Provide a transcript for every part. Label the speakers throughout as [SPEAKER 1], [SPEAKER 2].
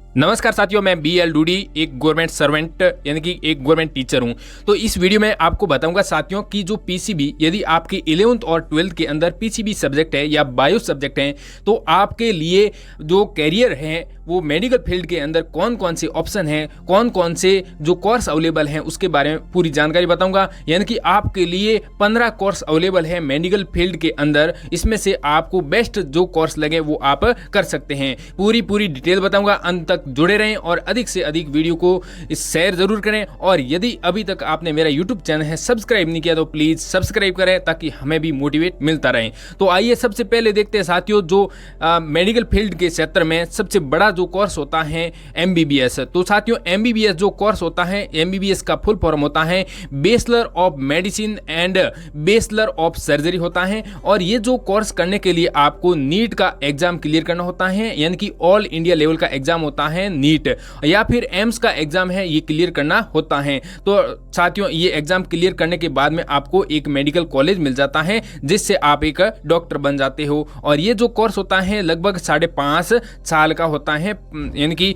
[SPEAKER 1] नमस्कार साथियों, मैं BL डूडी एक गवर्नमेंट सर्वेंट यानी कि एक गवर्नमेंट टीचर हूं। तो इस वीडियो में आपको बताऊंगा साथियों कि जो पीसीबी, यदि आपकी 11th और 12th के अंदर पीसीबी सब्जेक्ट है या बायो सब्जेक्ट है तो आपके लिए जो कैरियर है वो मेडिकल फील्ड के अंदर कौन कौन से ऑप्शन हैं, कौन कौन से जो कोर्स अवेलेबल हैं उसके बारे में पूरी जानकारी बताऊंगा। यानी कि आपके लिए 15 कोर्स अवेलेबल है मेडिकल फील्ड के अंदर। इसमें से आपको बेस्ट जो कोर्स लगे वो आप कर सकते हैं। पूरी डिटेल बताऊंगा, अंत तक जुड़े रहें और अधिक से अधिक वीडियो को शेयर जरूर करें। और यदि अभी तक आपने मेरा यूट्यूब चैनल है सब्सक्राइब नहीं किया तो प्लीज सब्सक्राइब करें ताकि हमें भी मोटिवेट मिलता रहे। तो आइए सबसे पहले देखते हैं साथियों, जो मेडिकल फील्ड के क्षेत्र में सबसे बड़ा जो कोर्स होता है MBBS। तो साथियों MBBS जो कोर्स होता है, MBBS का फुल फॉर्म होता है bachelor of medicine and bachelor of surgery होता है। और ये जो कोर्स करने के लिए आपको नीट का एग्जाम क्लियर करना होता है, यानी कि ऑल इंडिया लेवल का एग्जाम होता है नीट, या फिर एम्स का एग्जाम है ये क्लियर करना होता है। तो साथियों ये एग्जाम क्लियर करने के बाद में आपको एक मेडिकल कॉलेज मिल जाता है जिससे आप एक डॉक्टर बन जाते हो। और ये जो कोर्स होता है लगभग 5.5 साल का होता है। यानी कि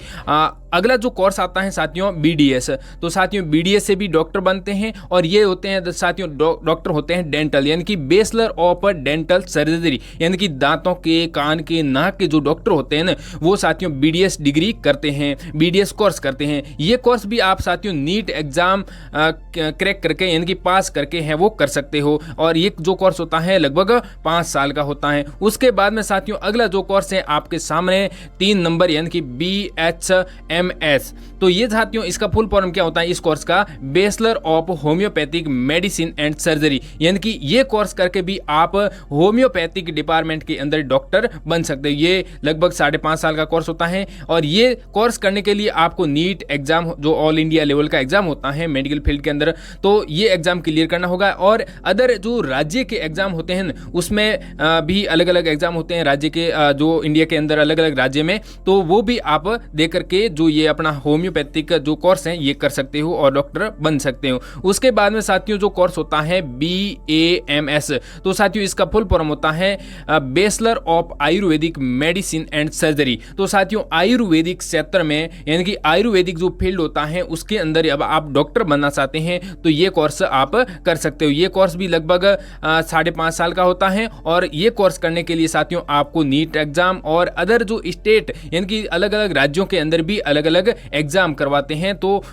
[SPEAKER 1] अगला जो कोर्स आता है साथियों BDS। तो साथियों BDS से भी डॉक्टर बनते हैं और ये होते हैं साथियों डॉक्टर होते हैं डेंटल, यानी कि बैचलर ऑफ डेंटल सर्जरी, यानी कि दांतों के, कान के, नाक के जो डॉक्टर होते हैं ना वो साथियों BDS डिग्री करते हैं, BDS कोर्स करते हैं। ये कोर्स भी आप साथियों नीट एग्जाम क्रैक करके यानी कि पास करके हैं वो कर सकते हो। और ये जो कोर्स होता है लगभग 5 साल का होता है। उसके बाद में साथियों अगला जो कोर्स है आपके सामने 3 नंबर यानी कि BHMS। तो ये साथियों इसका फुल फॉर्म क्या होता है इस कोर्स का, bachelor of homeopathic medicine and surgery, यानी कि ये कोर्स करके भी आप होम्योपैथिक डिपार्टमेंट के अंदर डॉक्टर बन सकते हो। ये लगभग 5.5 साल का कोर्स होता है। और ये कोर्स करने के लिए आपको नीट एग्जाम जो ऑल इंडिया लेवल का एग्जाम होता है मेडिकल फील्ड के अंदर, तो ये एग्जाम क्लियर करना होगा। और अदर जो राज्य के एग्जाम होते हैं उसमें भी अलग अलग एग्जाम होते हैं राज्य के, जो इंडिया के अंदर अलग अलग राज्य में, तो वो भी आप दे करके जो ये अपना होम्योपैथिक जो कोर्स है ये कर सकते हो और डॉक्टर बन सकते हो। उसके बाद में साथियों जो कोर्स होता है BAMS। तो साथियों इसका फुल फॉर्म होता है bachelor of Ayurvedic medicine and surgery. तो साथियों आयुर्वेदिक क्षेत्र में यानी कि आयुर्वेदिक जो फील्ड होता है उसके अंदर अब आप डॉक्टर बनना चाहते हैं तो ये कोर्स आप कर सकते हो। ये कोर्स भी लगभग 5.5 साल का होता है। और ये कोर्स करने के लिए साथियों आपको नीट एग्जाम और अदर जो स्टेट यानी कि अलग अलग राज्यों के अंदर भी अलग अलग एग्जाम करवाते हैं, तो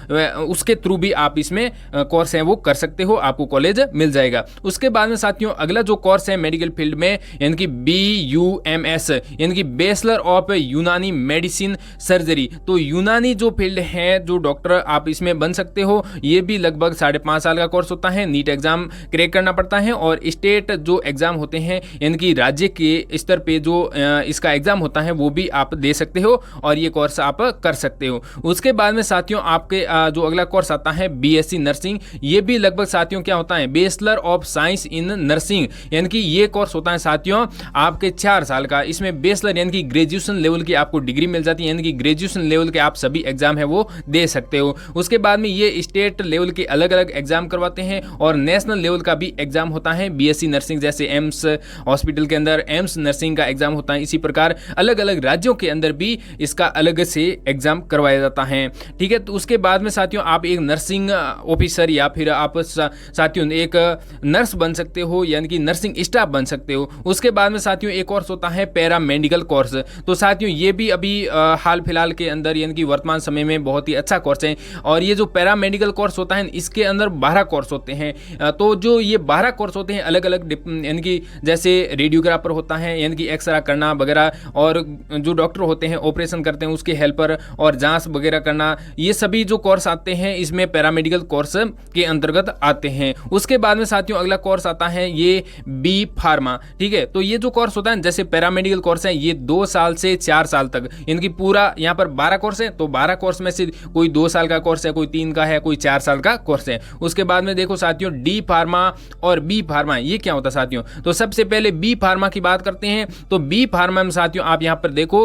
[SPEAKER 1] उसके थ्रू भी आप इसमें कोर्स है वो कर सकते हो, आपको कॉलेज मिल जाएगा। उसके बाद में साथियों अगला जो कोर्स है मेडिकल फील्ड में यानी कि BUMS, यानी कि बैचलर ऑफ यूनानी मेडिसिन सर्जरी। तो यूनानी जो फील्ड है जो डॉक्टर आप इसमें बन सकते हो। ये भी लगभग 5.5 साल का कोर्स होता है। नीट एग्जाम क्रैक करना पड़ता है और स्टेट जो एग्जाम होते हैं यानी कि राज्य के स्तर पे जो इसका एग्जाम होता है वो भी आप दे सकते हो और ये कोर्स आप कर सकते हो। उसके बाद में साथियों आपके जो अगला कोर्स आता है BSc नर्सिंग। ये भी लगभग साथियों क्या होता है bachelor of science in nursing, यानी कि ये कोर्स होता है साथियों आपके 4 साल का। इसमें बैचलर यानी कि ग्रेजुएशन लेवल की आपको डिग्री मिल जाती है, यानी कि ग्रेजुएशन लेवल के आप सभी एग्जाम है वो दे सकते हो। उसके बाद में ये स्टेट लेवल के अलग अलग एग्जाम करवाते हैं और नेशनल लेवल का भी एग्जाम होता है BSc नर्सिंग। जैसे एम्स हॉस्पिटल के अंदर एम्स नर्सिंग का एग्जाम होता है, इसी प्रकार अलग अलग राज्यों के अंदर भी इसका अलग से एग्जाम करवाया जाता है। ठीक है, तो उसके बाद में साथियों आप एक नर्सिंग ऑफिसर या फिर आप साथियों एक नर्स बन सकते हो, यानी कि नर्सिंग स्टाफ बन सकते हो। उसके बाद में साथियों एक कोर्स होता है पैरामेडिकल कोर्स। तो साथियों ये भी अभी हाल फिलहाल के अंदर यानी कि वर्तमान समय में बहुत ही अच्छा कोर्स है। और ये जो पैरामेडिकल कोर्स होता है इसके अंदर 12 कोर्स होते हैं। तो जो ये 12 कोर्स होते हैं अलग अलग यानी कि जैसे रेडियोग्राफर होता है यानी कि एक्सरे करना वगैरह, और जो डॉक्टर होते हैं ऑपरेशन करते हैं उसके हेल्पर और जांच वगैरह करना, ये सभी जो कोर्स आते हैं इसमें पैरामेडिकल कोर्स के अंतर्गत आते हैं। उसके बाद में साथियों अगला कोर्स आता है ये B फार्मा। ठीक है, तो ये जो कोर्स होता है जैसे पैरामेडिकल कोर्स है ये 2 साल से 4 साल तक, यानी कि पूरा यहाँ पर 12 कोर्स है तो 12 कोर्स में से कोई 2 साल का कोर्स है, कोई 3 का है, कोई 4 साल का कोर्स है। उसके बाद में देखो साथियों D फार्मा और B फार्मा ये क्या होता है साथियों। तो सबसे पहले B फार्मा की बात करते हैं। तो B फार्मा में साथियों आप यहाँ पर देखो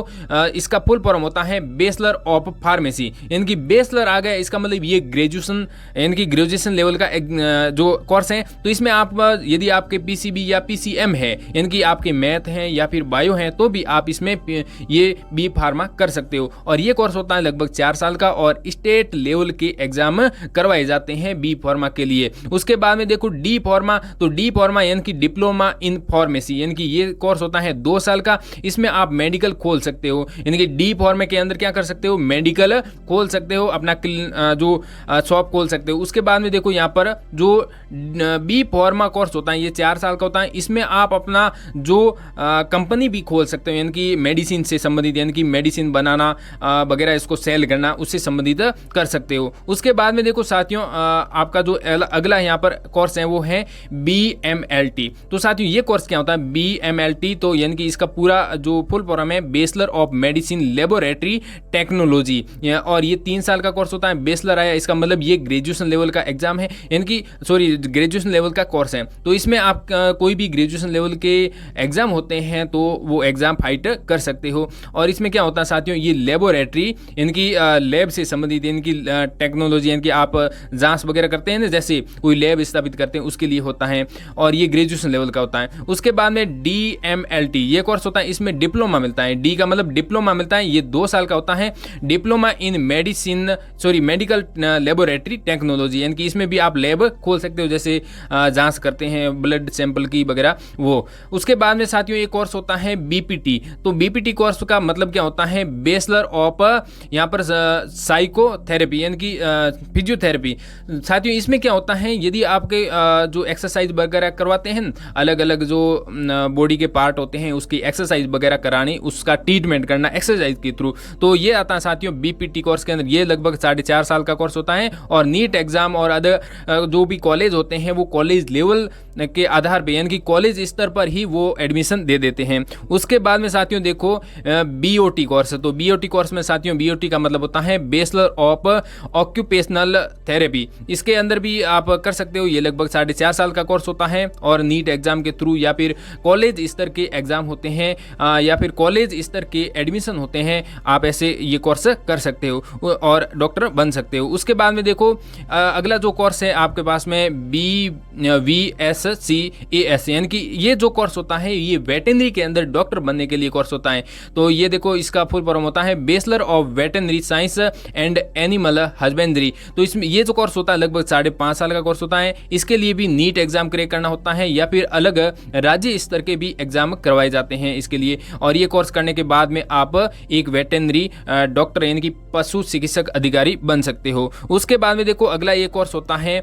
[SPEAKER 1] इसका फुल फॉर्म होता है बैचलर ऑफ फार्मेसी, यानी कि बैचलर आ गया, इसका मतलब ये ग्रेजुएशन यानी कि ग्रेजुएशन लेवल का जो कोर्स है। तो इसमें आप यदि आपके पीसीबी या पीसीएम है यानी कि आपके मैथ हैं या फिर बायो हैं तो भी आप इसमें ये बी फार्मा कर सकते हो। और ये कोर्स होता है लगभग 4 साल का और स्टेट लेवल के एग्जाम करवाए जाते हैं बी फार्मा के लिए। उसके बाद में देखो डी फार्मा, तो डी फार्मा यानी कि डिप्लोमा इन फार्मेसी, यानी कि ये कोर्स होता है 2 साल का। इसमें आप मेडिकल खोल सकते हो, यानी कि डी फार्मा के अंदर क्या कर सकते हो, मेडिकल खोल सकते हो, अपना जो शॉप खोल सकते हो। उसके बाद में देखो यहाँ पर जो बी फार्मा कोर्स होता है ये 4 साल का होता है। इसमें आप अपना जो कंपनी भी खोल सकते हो, यानी कि मेडिसिन से संबंधित, यानी कि मेडिसिन बनाना वगैरह, इसको सेल करना, उससे संबंधित कर सकते हो। उसके बाद में देखो साथियों आपका जो अगला यहाँ पर कोर्स है वो है BMLT। तो साथियों ये कोर्स क्या होता है BMLT, तो यानी कि इसका पूरा जो फुल फॉर्म है bachelor of medicine laboratory technology, और ये 3 साल का कोर्स होता है। बैचलर आया इसका मतलब ये ग्रेजुएशन लेवल का एग्जाम है, यानी कि ग्रेजुएशन लेवल का कोर्स है। तो इसमें आप कोई भी ग्रेजुएशन लेवल के एग्जाम होते हैं तो वो एग्जाम फाइट कर सकते हो। और इसमें क्या होता है साथियों, ये लेबोरेटरी यानी कि लैब से संबंधित, यानी कि टेक्नोलॉजी, यानी कि आप जांच वगैरह करते हैं ना, जैसे कोई लैब स्थापित करते हैं उसके लिए होता है, और ये ग्रेजुएशन लेवल का होता है। उसके बाद में DMLT ये कोर्स होता है, इसमें डिप्लोमा मिलता है। डी का मतलब डिप्लोमा मिलता है, ये 2 साल का होता है। Diploma in medical laboratory technology, यानी कि इसमें भी आप लैब खोल सकते हो, जैसे जांच करते हैं ब्लड सैंपल की वगैरह वो। उसके बाद में साथियों एक कोर्स होता है BPT। तो BPT कोर्स का मतलब क्या होता है, बैचलर ऑफ यहाँ पर साइकोथेरेपी, यानी कि फिजियोथेरेपी। साथियों इसमें क्या होता है, यदि आपके जो एक्सरसाइज वगैरह करवाते हैं, अलग अलग जो बॉडी के पार्ट होते हैं उसकी एक्सरसाइज वगैरह करानी, उसका ट्रीटमेंट करना एक्सरसाइज के थ्रू, तो ये आता है साथियों BPT कोर्स के अंदर। ये लगभग 4.5 साल का कोर्स होता है। और नीट एग्जाम और अदर जो भी कॉलेज होते हैं वो कॉलेज लेवल के आधार पे, यानी कि कॉलेज स्तर पर ही वो एडमिशन दे देते हैं। उसके बाद में साथियों देखो BOT कोर्स। तो BOT कोर्स में साथियों BOT का मतलब होता है बैचलर ऑफ ऑक्यूपेशनल थेरेपी। इसके अंदर भी आप कर सकते हो, ये लगभग 4.5 साल का कोर्स होता है। और नीट एग्जाम के थ्रू या फिर कॉलेज स्तर के एग्जाम होते हैं या फिर कॉलेज स्तर के एडमिशन होते हैं, आप ऐसे ये कोर्स कर सकते हो और डॉक्टर बन सकते हो। उसके बाद में देखो अगला जो कोर्स है आपके पास में VSCAS, यानी कि ये जो कोर्स होता है ये वेटनरी के अंदर डॉक्टर बनने के लिए कोर्स होता है। तो ये देखो इसका फुल फॉर्म होता है bachelor of veterinary science and animal husbandry. तो इसमें ये जो कोर्स होता है लगभग 5.5 साल का कोर्स होता है। इसके लिए भी नीट एग्जाम क्रैक करना होता है या फिर अलग राज्य स्तर के भी एग्जाम करवाए जाते हैं इसके लिए। और ये कोर्स करने के बाद में आप एक वेटनरी डॉक्टर यानी कि पशु चिकित्सक अधिकारी बन सकते हो। उसके बाद में देखो अगला ये कोर्स होता है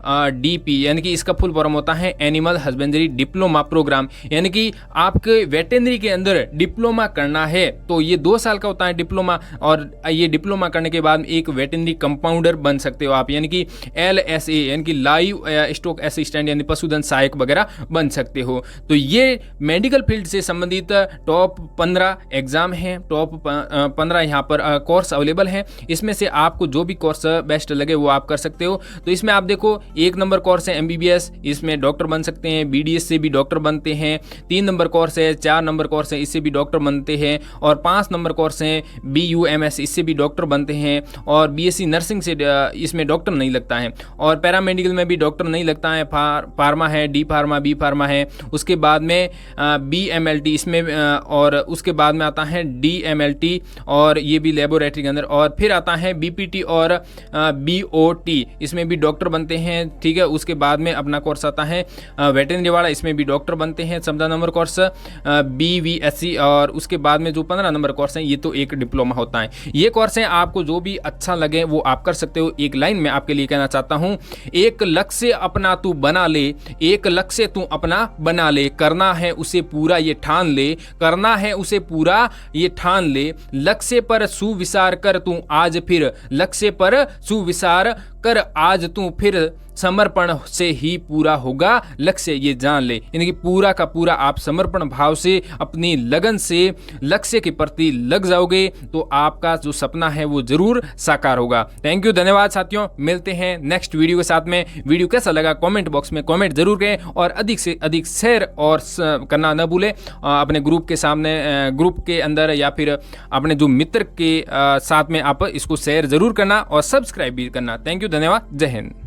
[SPEAKER 1] AHDP, यानी कि इसका फुल फॉर्म होता है एनिमल हस्बेंड्री डिप्लोमा प्रोग्राम, यानी कि आपके वेटनरी के अंदर डिप्लोमा करना है तो ये 2 साल का होता है डिप्लोमा। और ये डिप्लोमा करने के बाद एक वेटनरी कंपाउंडर बन सकते हो आप, यानी कि LSA यानी कि लाइव स्टॉक असिस्टेंट यानी पशुधन सहायक वगैरह बन सकते हो। तो ये मेडिकल फील्ड से संबंधित टॉप 15 एग्जाम हैं, टॉप 15 यहाँ पर कोर्स अवेलेबल हैं। इसमें से आपको जो भी कोर्स बेस्ट लगे वो आप कर सकते हो। तो इसमें आप देखो 1 नंबर कोर्स है MBBS, इसमें डॉक्टर बन सकते हैं। BDS से भी डॉक्टर बनते हैं। 3 नंबर कोर्स है, 4 नंबर कोर्स है, इससे भी डॉक्टर बनते हैं। और 5 नंबर कोर्स है BUMS, इससे भी डॉक्टर बनते हैं। और BSc नर्सिंग से इसमें डॉक्टर नहीं लगता है। और पैरामेडिकल में भी डॉक्टर नहीं लगता है। फार्मा है, D फार्मा, B फार्मा है। उसके बाद में BMLT इसमें और उसके बाद में आता है DMLT और ये भी लेबोरेटरी के अंदर। और फिर आता है BPT और BOT, इसमें भी डॉक्टर बनते हैं। ठीक है, उसके बाद में अपना कोर्स आता है वेटरनरी वाला, इसमें भी डॉक्टर बनते हैं। 14 नंबर कोर्स BVSC और उसके बाद में जो 15 नंबर कोर्स हैं ये तो एक डिप्लोमा होता है। ये कोर्स है आपको जो भी अच्छा लगे वो आप कर सकते हो। एक लाइन में आपके लिए कहना चाहता हूँ, एक लक्ष्य अपना तू बना ले, एक लक्ष्य तू अपना बना ले, करना है उसे पूरा ये ठान ले, करना है उसे पूरा ये ठान ले, लक्ष्य पर सुविचार कर तू आज फिर, लक्ष्य पर सुविचार कर आज तू फिर समर्पण से ही पूरा होगा लक्ष्य, ये जान ले। यानी कि पूरा का पूरा आप समर्पण भाव से अपनी लगन से लक्ष्य के प्रति लग जाओगे तो आपका जो सपना है वो जरूर साकार होगा। थैंक यू, धन्यवाद साथियों। मिलते हैं नेक्स्ट वीडियो के साथ में। वीडियो कैसा लगा कमेंट बॉक्स में कमेंट जरूर करें और अधिक से अधिक शेयर और करना न भूलें अपने ग्रुप के सामने, ग्रुप के अंदर या फिर अपने जो मित्र के साथ में आप इसको शेयर जरूर करना और सब्सक्राइब भी करना। थैंक यू, धन्यवाद, जय हिंद।